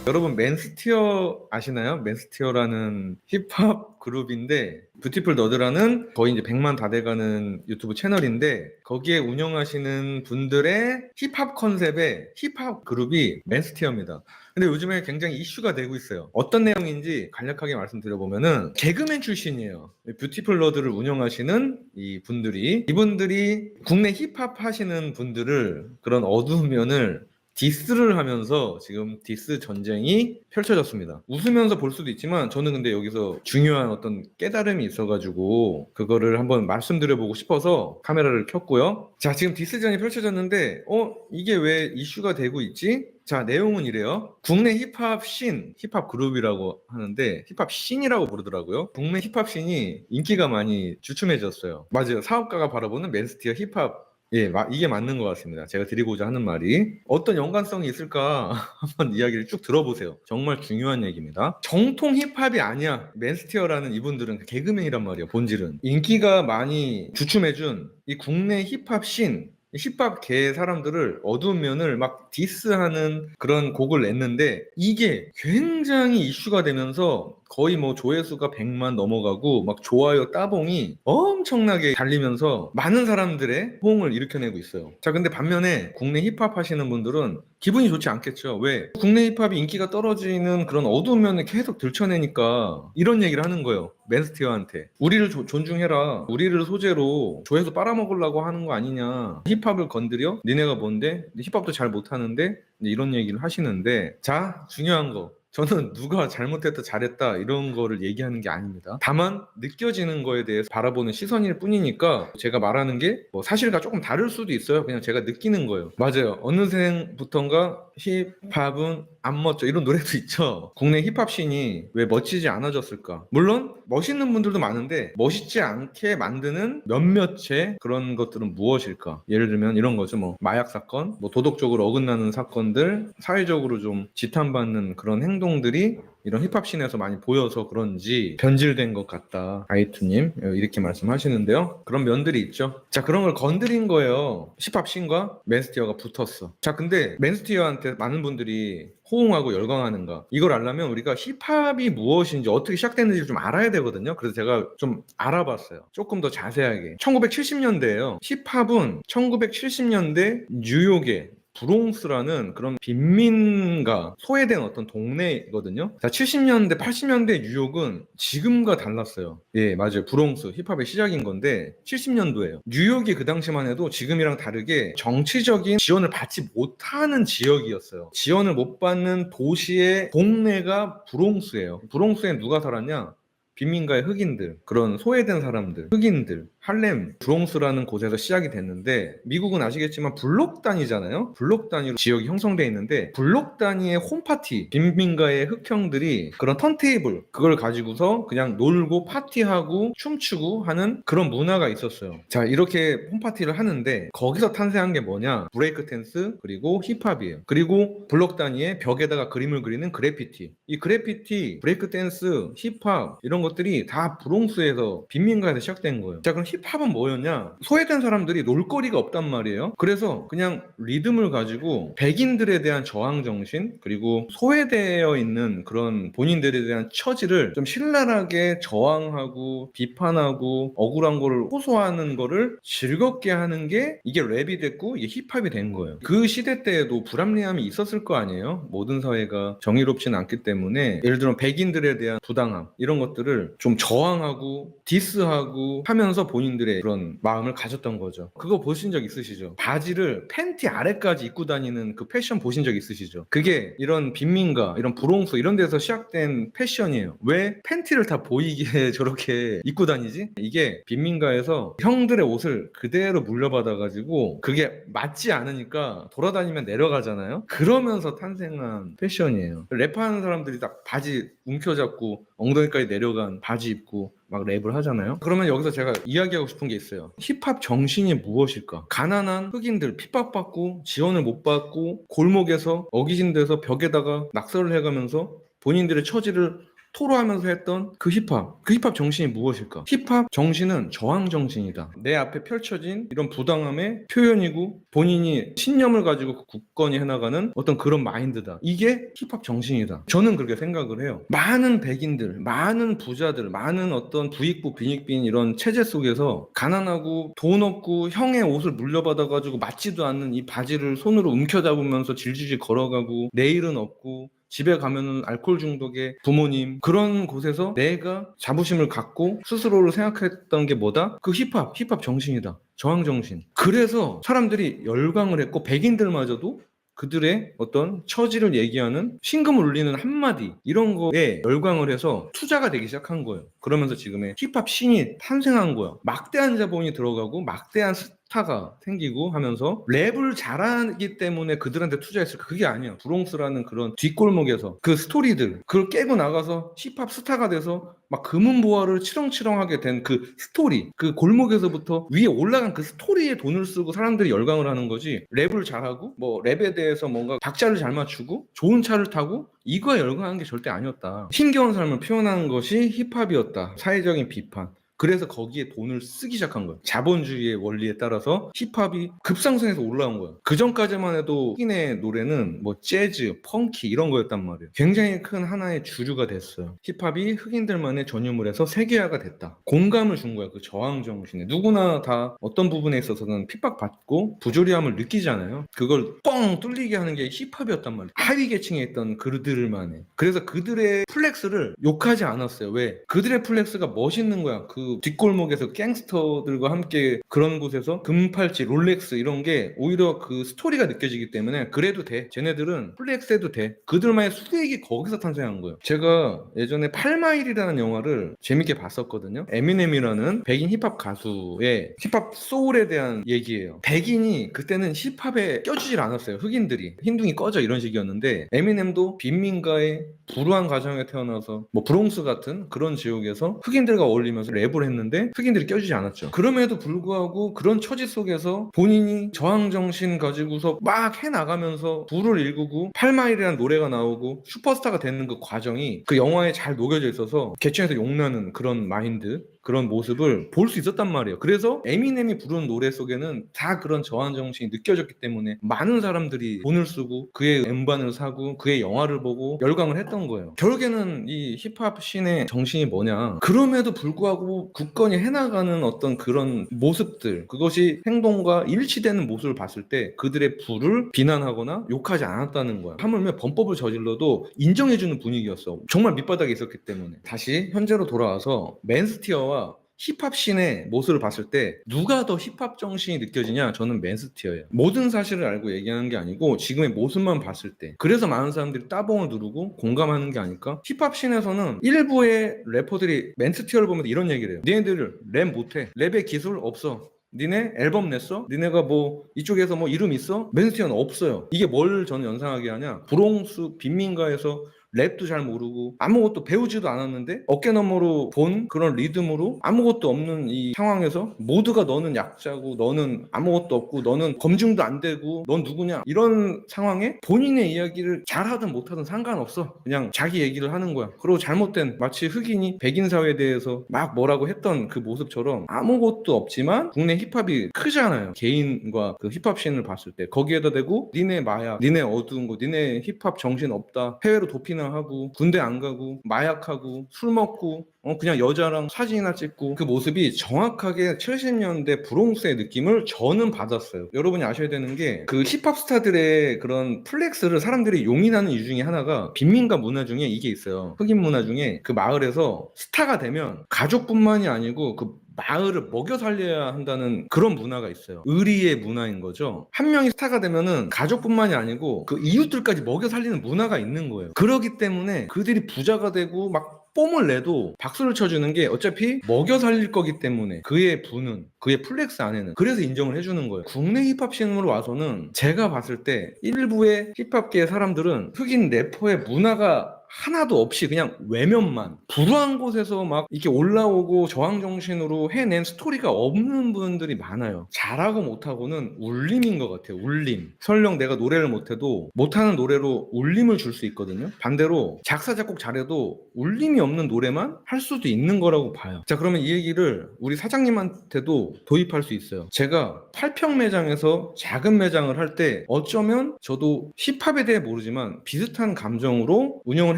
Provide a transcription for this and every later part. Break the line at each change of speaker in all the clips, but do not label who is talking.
여러분 맨스티어 아시나요? 맨스티어라는 힙합 그룹인데 뷰티풀 너드라는 거의 이제 100만 다 돼가는 유튜브 채널인데 거기에 운영하시는 분들의 힙합 컨셉의 힙합 그룹이 맨스티어입니다. 근데 요즘에 굉장히 이슈가 되고 있어요. 어떤 내용인지 간략하게 말씀드려보면은 개그맨 출신이에요. 뷰티풀 너드를 운영하시는 이분들이 국내 힙합 하시는 분들을 그런 어두운 면을 디스를 하면서 지금 디스 전쟁이 펼쳐졌습니다. 웃으면서 볼 수도 있지만 저는 근데 여기서 중요한 어떤 깨달음이 있어가지고 그거를 한번 말씀드려보고 싶어서 카메라를 켰고요. 자, 지금 디스전이 펼쳐졌는데 이게 왜 이슈가 되고 있지? 자, 내용은 이래요. 국내 힙합 힙합 그룹이라고 하는데 힙합 씬이라고 부르더라고요. 국내 힙합 씬이 인기가 많이 주춤해졌어요. 맞아요. 사업가가 바라보는 맨스티어 힙합. 예, 이게 맞는 것 같습니다. 제가 드리고자 하는 말이 어떤 연관성이 있을까 한번 이야기를 쭉 들어보세요. 정말 중요한 얘기입니다. 정통 힙합이 아니야. 맨스티어라는 이분들은 개그맨이란 말이에요. 본질은 인기가 많이 주춤해준 이 국내 힙합 힙합계 사람들을 어두운 면을 막 디스하는 그런 곡을 냈는데 이게 굉장히 이슈가 되면서 거의 뭐 조회수가 100만 넘어가고 막 좋아요 따봉이 엄청나게 달리면서 많은 사람들의 호응을 일으켜내고 있어요. 자, 근데 반면에 국내 힙합 하시는 분들은 기분이 좋지 않겠죠. 왜? 국내 힙합이 인기가 떨어지는 그런 어두운 면을 계속 들춰내니까 이런 얘기를 하는 거예요. 맨스티어한테 우리를 존중해라. 우리를 소재로 조회수 빨아먹으려고 하는 거 아니냐. 힙합을 건드려? 니네가 뭔데? 힙합도 잘 못하는데? 이런 얘기를 하시는데 자, 중요한 거 저는 누가 잘못했다 잘했다 이런 거를 얘기하는 게 아닙니다. 다만 느껴지는 거에 대해서 바라보는 시선일 뿐이니까 제가 말하는 게 뭐 사실과 조금 다를 수도 있어요. 그냥 제가 느끼는 거예요. 맞아요. 어느 생부턴가 힙합은 안 멋져 이런 노래도 있죠. 국내 힙합 씬이 왜 멋지지 않아졌을까? 물론 멋있는 분들도 많은데 멋있지 않게 만드는 몇몇의 그런 것들은 무엇일까? 예를 들면 이런 거죠. 뭐 마약 사건, 뭐 도덕적으로 어긋나는 사건들, 사회적으로 좀 지탄받는 그런 행동들이 이런 힙합씬에서 많이 보여서 그런지 변질된 것 같다. 아이투님 이렇게 말씀하시는데요. 그런 면들이 있죠. 자, 그런 걸 건드린 거예요. 힙합씬과 맨스티어가 붙었어. 자, 근데 맨스티어한테 많은 분들이 호응하고 열광하는가 이걸 알려면 우리가 힙합이 무엇인지 어떻게 시작됐는지 좀 알아야 되거든요. 그래서 제가 좀 알아봤어요. 조금 더 자세하게. 1970년대예요. 힙합은 1970년대 뉴욕에 브롱스라는 그런 빈민가 소외된 어떤 동네거든요. 자, 70년대, 80년대 뉴욕은 지금과 달랐어요. 예, 맞아요. 브롱스 힙합의 시작인 건데 70년도예요. 뉴욕이 그 당시만 해도 지금이랑 다르게 정치적인 지원을 받지 못하는 지역이었어요. 지원을 못 받는 도시의 동네가 브롱스예요. 브롱스에 누가 살았냐? 빈민가의 흑인들, 그런 소외된 사람들, 흑인들, 할렘, 브롱스라는 곳에서 시작이 됐는데 미국은 아시겠지만 블록 단위잖아요. 블록 단위로 지역이 형성되어 있는데 블록 단위의 홈파티, 빈민가의 흑형들이 그런 턴테이블 그걸 가지고서 그냥 놀고 파티하고 춤추고 하는 그런 문화가 있었어요. 자, 이렇게 홈파티를 하는데 거기서 탄생한 게 뭐냐? 브레이크 댄스 그리고 힙합이에요. 그리고 블록 단위의 벽에다가 그림을 그리는 그래피티. 이 그래피티, 브레이크 댄스, 힙합 이런 것들이 다 브롱스에서 빈민가에서 시작된 거예요. 자, 그럼 힙합은 뭐였냐? 소외된 사람들이 놀거리가 없단 말이에요. 그래서 그냥 리듬을 가지고 백인들에 대한 저항 정신 그리고 소외되어 있는 그런 본인들에 대한 처지를 좀 신랄하게 저항하고 비판하고 억울한 거를 호소하는 거를 즐겁게 하는 게 이게 랩이 됐고 이게 힙합이 된 거예요. 그 시대 때에도 불합리함이 있었을 거 아니에요. 모든 사회가 정의롭지는 않기 때문에 예를 들어 백인들에 대한 부당함 이런 것들을 좀 저항하고 디스하고 하면서 본인들의 그런 마음을 가졌던 거죠. 그거 보신 적 있으시죠? 바지를 팬티 아래까지 입고 다니는 그 패션 보신 적 있으시죠? 그게 이런 빈민가, 이런 브롱스 이런 데서 시작된 패션이에요. 왜 팬티를 다 보이게 저렇게 입고 다니지? 이게 빈민가에서 형들의 옷을 그대로 물려받아가지고 그게 맞지 않으니까 돌아다니면 내려가잖아요? 그러면서 탄생한 패션이에요. 랩하는 사람들이 딱 바지 움켜잡고 엉덩이까지 내려간 바지 입고 막 랩을 하잖아요. 그러면 여기서 제가 이야기하고 싶은 게 있어요. 힙합 정신이 무엇일까? 가난한 흑인들 핍박받고 지원을 못 받고 골목에서 어기진 데서 벽에다가 낙서를 해가면서 본인들의 처지를 토로하면서 했던 그 힙합. 그 힙합 정신이 무엇일까? 힙합 정신은 저항 정신이다. 내 앞에 펼쳐진 이런 부당함의 표현이고 본인이 신념을 가지고 굳건히 해나가는 어떤 그런 마인드다. 이게 힙합 정신이다. 저는 그렇게 생각을 해요. 많은 백인들, 많은 부자들, 많은 어떤 부익부 빈익빈 이런 체제 속에서 가난하고 돈 없고 형의 옷을 물려받아가지고 맞지도 않는 이 바지를 손으로 움켜잡으면서 질질질 걸어가고 내일은 없고 집에 가면은 알코올 중독의 부모님, 그런 곳에서 내가 자부심을 갖고 스스로를 생각했던 게 뭐다? 그 힙합 정신이다. 저항 정신. 그래서 사람들이 열광을 했고 백인들마저도 그들의 어떤 처지를 얘기하는 신금을 울리는 한마디 이런 거에 열광을 해서 투자가 되기 시작한 거예요. 그러면서 지금의 힙합 씬이 탄생한 거예요. 막대한 자본이 들어가고 막대한 스타가 생기고 하면서 랩을 잘하기 때문에 그들한테 투자했을까? 그게 아니야. 브롱스라는 그런 뒷골목에서 그 스토리들 그걸 깨고 나가서 힙합 스타가 돼서 막 금은보화를 치렁치렁하게 된 그 스토리, 그 골목에서부터 위에 올라간 그 스토리에 돈을 쓰고 사람들이 열광을 하는 거지. 랩을 잘하고 뭐 랩에 대해서 뭔가 박자를 잘 맞추고 좋은 차를 타고 이거에 열광한 게 절대 아니었다. 힘겨운 삶을 표현하는 것이 힙합이었다. 사회적인 비판. 그래서 거기에 돈을 쓰기 시작한 거예요. 자본주의의 원리에 따라서 힙합이 급상승해서 올라온 거예요. 그 전까지만 해도 흑인의 노래는 뭐 재즈, 펑키 이런 거였단 말이에요. 굉장히 큰 하나의 주류가 됐어요. 힙합이 흑인들만의 전유물 해서 세계화가 됐다. 공감을 준 거예요. 그 저항 정신에. 누구나 다 어떤 부분에 있어서는 핍박받고 부조리함을 느끼잖아요. 그걸 뻥 뚫리게 하는 게 힙합이었단 말이에요. 하위 계층에 있던 그들만의. 그래서 그들의 플렉스를 욕하지 않았어요. 왜? 그들의 플렉스가 멋있는 거야. 그 뒷골목에서 갱스터들과 함께 그런 곳에서 금팔찌, 롤렉스 이런 게 오히려 그 스토리가 느껴지기 때문에 그래도 돼. 쟤네들은 플렉스 해도 돼. 그들만의 수익이 거기서 탄생한 거예요. 제가 예전에 8마일이라는 영화를 재밌게 봤었거든요. 에미넴이라는 백인 힙합 가수의 힙합 소울에 대한 얘기예요. 백인이 그때는 힙합에 껴주질 않았어요. 흑인들이. 흰둥이 꺼져 이런 식이었는데 에미넴도 빈민가의 불우한 가정에 태어나서 뭐 브롱스 같은 그런 지역에서 흑인들과 어울리면서 랩을 했는데 흑인들이 껴주지 않았죠. 그럼에도 불구하고 그런 처지 속에서 본인이 저항정신 가지고서 막 해나가면서 불을 일구고 8마일이라는 노래가 나오고 슈퍼스타가 되는 그 과정이 그 영화에 잘 녹여져 있어서 개층에서 욕나는 그런 마인드, 그런 모습을 볼 수 있었단 말이에요. 그래서 에미넴이 부르는 노래 속에는 다 그런 저항 정신이 느껴졌기 때문에 많은 사람들이 돈을 쓰고 그의 음반을 사고 그의 영화를 보고 열광을 했던 거예요. 결국에는 이 힙합 씬의 정신이 뭐냐, 그럼에도 불구하고 굳건히 해나가는 어떤 그런 모습들, 그것이 행동과 일치되는 모습을 봤을 때 그들의 부를 비난하거나 욕하지 않았다는 거야. 하물며 범법을 저질러도 인정해주는 분위기였어. 정말 밑바닥에 있었기 때문에. 다시 현재로 돌아와서 맨스티어와 힙합 씬의 모습을 봤을 때 누가 더 힙합 정신이 느껴지냐? 저는 맨스티어예요. 모든 사실을 알고 얘기하는 게 아니고 지금의 모습만 봤을 때, 그래서 많은 사람들이 따봉을 누르고 공감하는 게 아닐까? 힙합 씬에서는 일부의 래퍼들이 맨스티어를 보면서 이런 얘기를 해요. 니네들 랩 못해. 랩의 기술 없어. 니네 앨범 냈어? 니네가 뭐 이쪽에서 뭐 이름 있어? 맨스티어는 없어요. 이게 뭘 저는 연상하게 하냐? 브롱스 빈민가에서 랩도 잘 모르고 아무것도 배우지도 않았는데 어깨너머로 본 그런 리듬으로 아무것도 없는 이 상황에서 모두가 너는 약자고 너는 아무것도 없고 너는 검증도 안 되고 넌 누구냐, 이런 상황에 본인의 이야기를 잘하든 못하든 상관없어. 그냥 자기 얘기를 하는 거야. 그리고 잘못된, 마치 흑인이 백인 사회에 대해서 막 뭐라고 했던 그 모습처럼 아무것도 없지만 국내 힙합이 크잖아요. 개인과 그 힙합 씬을 봤을 때 거기에다 대고 니네 마약, 니네 어두운 거, 니네 힙합 정신 없다, 해외로 도피나 하고 군대 안 가고 마약하고 술 먹고 그냥 여자랑 사진이나 찍고, 그 모습이 정확하게 70년대 브롱스의 느낌을 저는 받았어요. 여러분이 아셔야 되는 게 그 힙합 스타들의 그런 플렉스를 사람들이 용인하는 이유 중에 하나가 빈민가 문화 중에 이게 있어요. 흑인 문화 중에 그 마을에서 스타가 되면 가족뿐만이 아니고 그 마을을 먹여 살려야 한다는 그런 문화가 있어요. 의리의 문화인 거죠. 한 명이 스타가 되면은 가족뿐만이 아니고 그 이웃들까지 먹여 살리는 문화가 있는 거예요. 그러기 때문에 그들이 부자가 되고 막 뽐을 내도 박수를 쳐주는 게 어차피 먹여 살릴 거기 때문에, 그의 부는, 그의 플렉스 안에는. 그래서 인정을 해주는 거예요. 국내 힙합 씬으로 와서는 제가 봤을 때 일부의 힙합계의 사람들은 흑인 래퍼의 문화가 하나도 없이 그냥 외면만 불우한 곳에서 막 이렇게 올라오고 저항 정신으로 해낸 스토리가 없는 분들이 많아요. 잘하고 못하고는 울림인 것 같아요. 울림. 설령 내가 노래를 못해도 못하는 노래로 울림을 줄 수 있거든요. 반대로 작사 작곡 잘해도 울림이 없는 노래만 할 수도 있는 거라고 봐요. 자, 그러면 이 얘기를 우리 사장님한테도 도입할 수 있어요. 제가 8평 매장에서 작은 매장을 할 때 어쩌면 저도 힙합에 대해 모르지만 비슷한 감정으로 운영을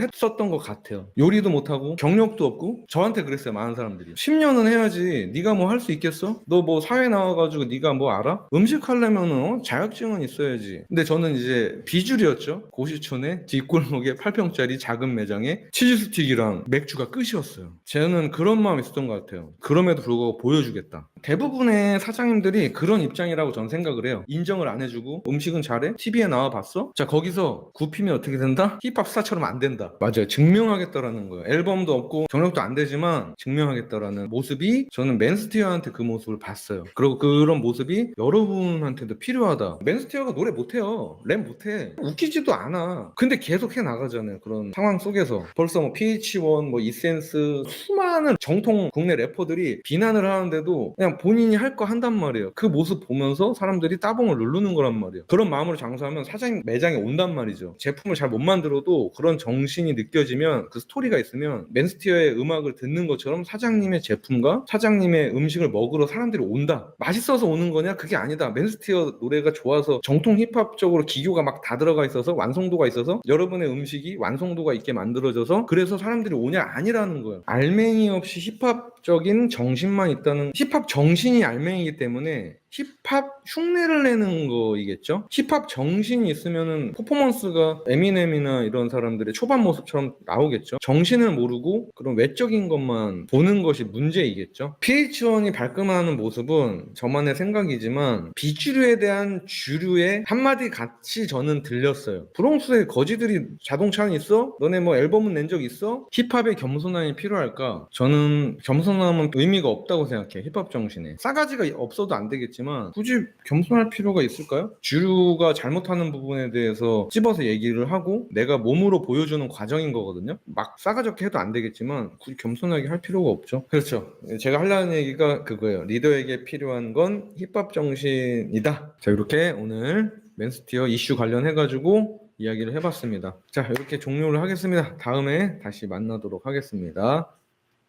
했었던 것 같아요. 요리도 못하고 경력도 없고 저한테 그랬어요. 많은 사람들이 10년은 해야지 네가 뭐 할 수 있겠어? 너 뭐 사회 나와가지고 네가 뭐 알아? 음식 하려면 자격증은 있어야지. 근데 저는 이제 비주류였죠. 고시촌에 뒷골목에 8평짜리 작은 매장에 치즈스틱이랑 맥주가 끝이었어요. 저는 그런 마음이 있었던 것 같아요. 그럼에도 불구하고 보여주겠다. 대부분의 사장님들이 그런 입장이라고 저는 생각을 해요. 인정을 안 해주고 음식은 잘해? TV에 나와봤어? 자, 거기서 굽히면 어떻게 된다? 힙합 스타처럼 안 된다. 맞아요. 증명하겠다라는 거예요. 앨범도 없고 경력도 안 되지만 증명하겠다라는 모습이 저는 맨스티어한테 그 모습을 봤어요. 그리고 그런 모습이 여러분한테도 필요하다. 맨스티어가 노래 못해요. 랩 못해. 웃기지도 않아. 근데 계속 해나가잖아요. 그런 상황 속에서. 벌써 뭐 PH1, 뭐 이센스 수많은 정통 국내 래퍼들이 비난을 하는데도 그냥 본인이 할 거 한단 말이에요. 그 모습 보면서 사람들이 따봉을 누르는 거란 말이에요. 그런 마음으로 장사하면 사장님 매장에 온단 말이죠. 제품을 잘 못 만들어도 그런 정신이 느껴지면 그 스토리가 있으면 맨스티어의 음악을 듣는 것처럼 사장님의 제품과 사장님의 음식을 먹으러 사람들이 온다. 맛있어서 오는 거냐? 그게 아니다. 맨스티어 노래가 좋아서 정통 힙합적으로 기교가 막 다 들어가 있어서 완성도가 있어서 여러분의 음식이 완성도가 있게 만들어져서 그래서 사람들이 오냐? 아니라는 거예요. 알맹이 없이 힙합적인 정신만 있다는 힙합 정신이 알맹이기 때문에 힙합 흉내를 내는 거이겠죠. 힙합 정신이 있으면은 퍼포먼스가 에미넴이나 이런 사람들의 초반 모습처럼 나오겠죠. 정신을 모르고 그런 외적인 것만 보는 것이 문제이겠죠. PH1이 발끈하는 모습은 저만의 생각이지만 비주류에 대한 주류의 한마디 같이 저는 들렸어요. 브롱스에 거지들이 자동차는 있어? 너네 뭐 앨범은 낸 적 있어? 힙합에 겸손함이 필요할까? 저는 겸손함은 의미가 없다고 생각해. 힙합 정신에 싸가지가 없어도 안 되겠지만 굳이 겸손할 필요가 있을까요? 주류가 잘못하는 부분에 대해서 찝어서 얘기를 하고 내가 몸으로 보여주는 과정인 거거든요. 막 싸가지 없게 해도 안 되겠지만 굳이 겸손하게 할 필요가 없죠. 그렇죠. 제가 하려는 얘기가 그거예요. 리더에게 필요한 건 힙합 정신이다. 자, 이렇게 오늘 맨스티어 이슈 관련해가지고 이야기를 해봤습니다. 자, 이렇게 종료를 하겠습니다. 다음에 다시 만나도록 하겠습니다.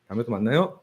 다음에 또 만나요.